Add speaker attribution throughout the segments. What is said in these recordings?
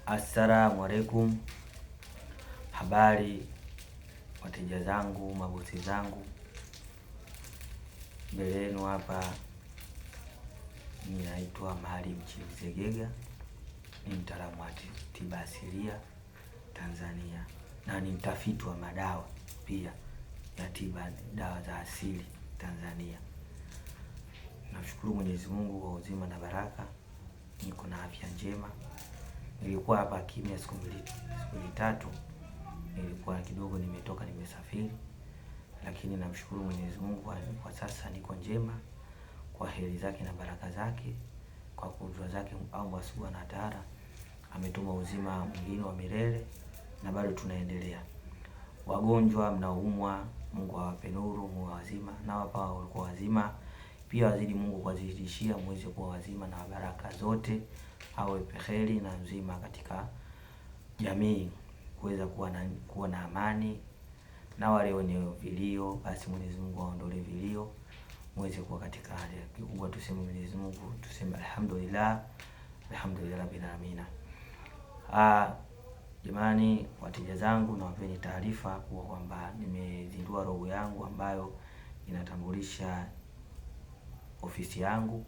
Speaker 1: Assalamu alaikum. Habari wateja zangu, mabosi zangu. Mbele yenu hapa ninaitwa Maalim Chilzegega, ni mtaalamu wa tiba asilia Tanzania na ni mtafiti wa madawa pia ya tiba, dawa za asili Tanzania. Namshukuru Mwenyezi Mungu kwa uzima na baraka, niko na afya njema. Nilikuwa hapa kimya siku tatu, nilikuwa kidogo nimetoka nimesafiri, lakini namshukuru Mwenyezi Mungu kwa sasa niko njema kwa heri zake na baraka zake, kwa kudra zake Allah Subhanahu wa Ta'ala ametuma uzima mwingine wa milele na bado tunaendelea. Wagonjwa mnaoumwa, Mungu awape nuru, muwe wazima, na wapa walikuwa wazima pia wazidi Mungu kuwazidishia muweze kuwa wazima na baraka zote, awe peheri na nzima katika jamii, kuweza kuwa na amani. Na wale wenye vilio, basi Mwenyezi Mungu aondolee vilio, muweze kuwa katika hali ya kikubwa. Tuseme Mwenyezi Mungu, tuseme alhamdulillah, alhamdulillah rabbil alamin. Jamani wateja zangu, na wapeni taarifa kuwa kwamba nimezindua logo yangu ambayo inatambulisha ofisi yangu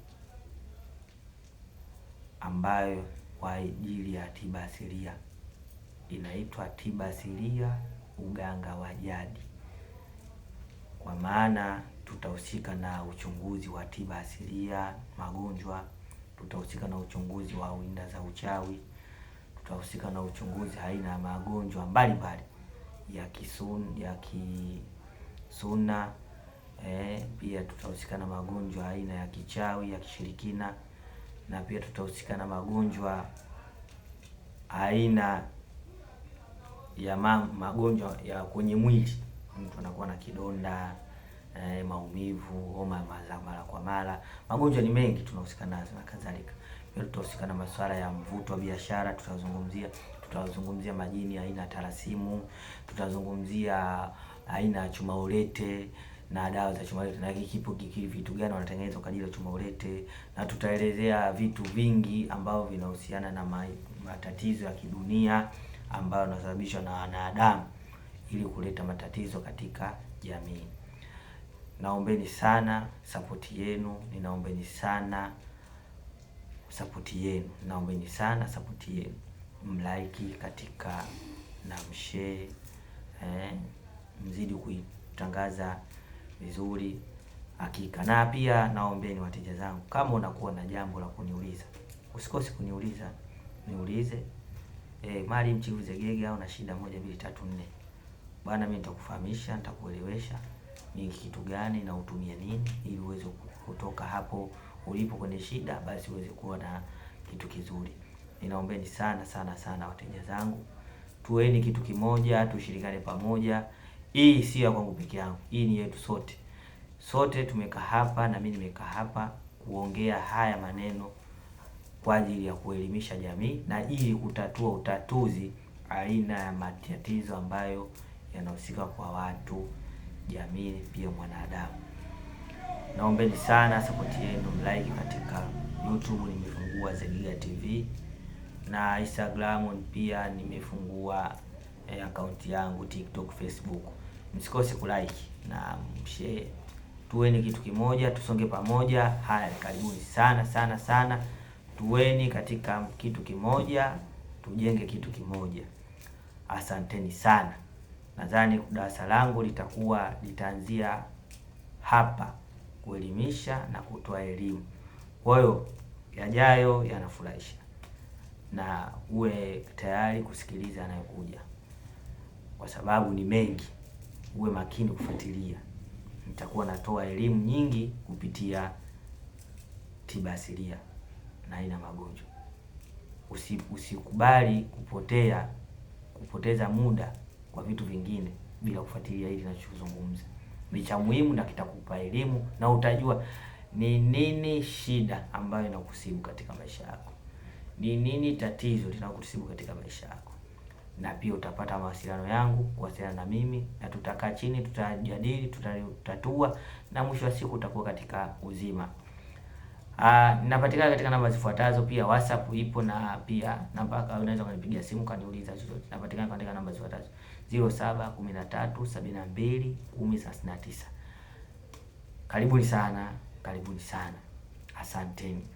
Speaker 1: ambayo kwa ajili ya tiba asilia, inaitwa tiba asilia uganga wa jadi. Kwa maana tutahusika na uchunguzi wa tiba asilia magonjwa, tutahusika na uchunguzi wa winda za uchawi, tutahusika na uchunguzi aina ya magonjwa mbalimbali ya kisuna, pia tutahusika na magonjwa aina ya kichawi, ya kishirikina, na pia tutahusika na magonjwa aina ya magonjwa ya kwenye mwili. Mtu anakuwa na kidonda, maumivu, homa mara kwa mara. Magonjwa ni mengi tunahusika nazo na kadhalika. Pia tutahusika na masuala ya mvuto wa biashara, tutazungumzia majini aina tarasimu, tutazungumzia aina ya chuma ulete na dawa za chuma ulete, na vitu gani wanatengeneza kwa ajili ya chuma ulete, na tutaelezea vitu vingi ambavyo vinahusiana na matatizo ya kidunia ambayo yanasababishwa na wanadamu ili kuleta matatizo katika jamii. Naombeni sana sapoti yenu, ninaombeni sana sapoti yenu, naombeni sana sapoti yenu. Mlaiki katika na mshare, mzidi kuitangaza vizuri hakika. Na pia naombeni wateja zangu, kama unakuwa na jambo la kuniuliza, usikose kuniuliza, niulize. Maalim Chilzegega, una shida 1 2 3 4, bwana mimi nitakufahamisha, nitakuelewesha ni kitu gani na utumie nini ili uweze kutoka hapo ulipo kwenye shida, basi uweze kuwa na kitu kizuri. Ninaombeni sana sana sana wateja zangu, tuweni kitu kimoja, tushirikane pamoja. Hii sio ya kwangu peke yangu, hii ni yetu sote. Sote tumekaa hapa na mimi nimekaa hapa kuongea haya maneno kwa ajili ya kuelimisha jamii na ili kutatua utatuzi aina ya matatizo ambayo yanahusika kwa watu, jamii, pia mwanadamu. Naombeni sana support yenu, like katika YouTube nimefungua Zegega TV, na Instagram pia nimefungua account yangu, TikTok, Facebook. Msikose kulike na mshare. Tuweni kitu kimoja, tusonge pamoja. Haya, karibuni sana sana sana. Tuweni katika kitu kimoja, tujenge kitu kimoja. Asanteni sana. Nadhani darasa langu litaanzia hapa kuelimisha na kutoa elimu. Kwa hiyo yajayo yanafurahisha, na uwe tayari kusikiliza yanayokuja, kwa sababu ni mengi. Uwe makini kufuatilia, nitakuwa natoa elimu nyingi kupitia tiba asilia na aina magonjwa. Usikubali kupoteza muda kwa vitu vingine bila kufuatilia hili ninachozungumza. Ni cha muhimu na kitakupa elimu, na utajua ni nini shida ambayo inakusibu katika maisha yako, ni nini tatizo linakusibu katika maisha yako. Na pia utapata mawasiliano yangu, kuwasiliana na mimi, na tutakaa chini, tutajadili, tutatatua, na mwisho wa siku utakuwa katika uzima. Ninapatikana katika namba zifuatazo, pia WhatsApp ipo, na pia namba unaweza kunipigia simu kaniuliza chochote. Napatikana katika namba zifuatazo: 0713721039. Karibuni sana, karibuni sana. Asanteni.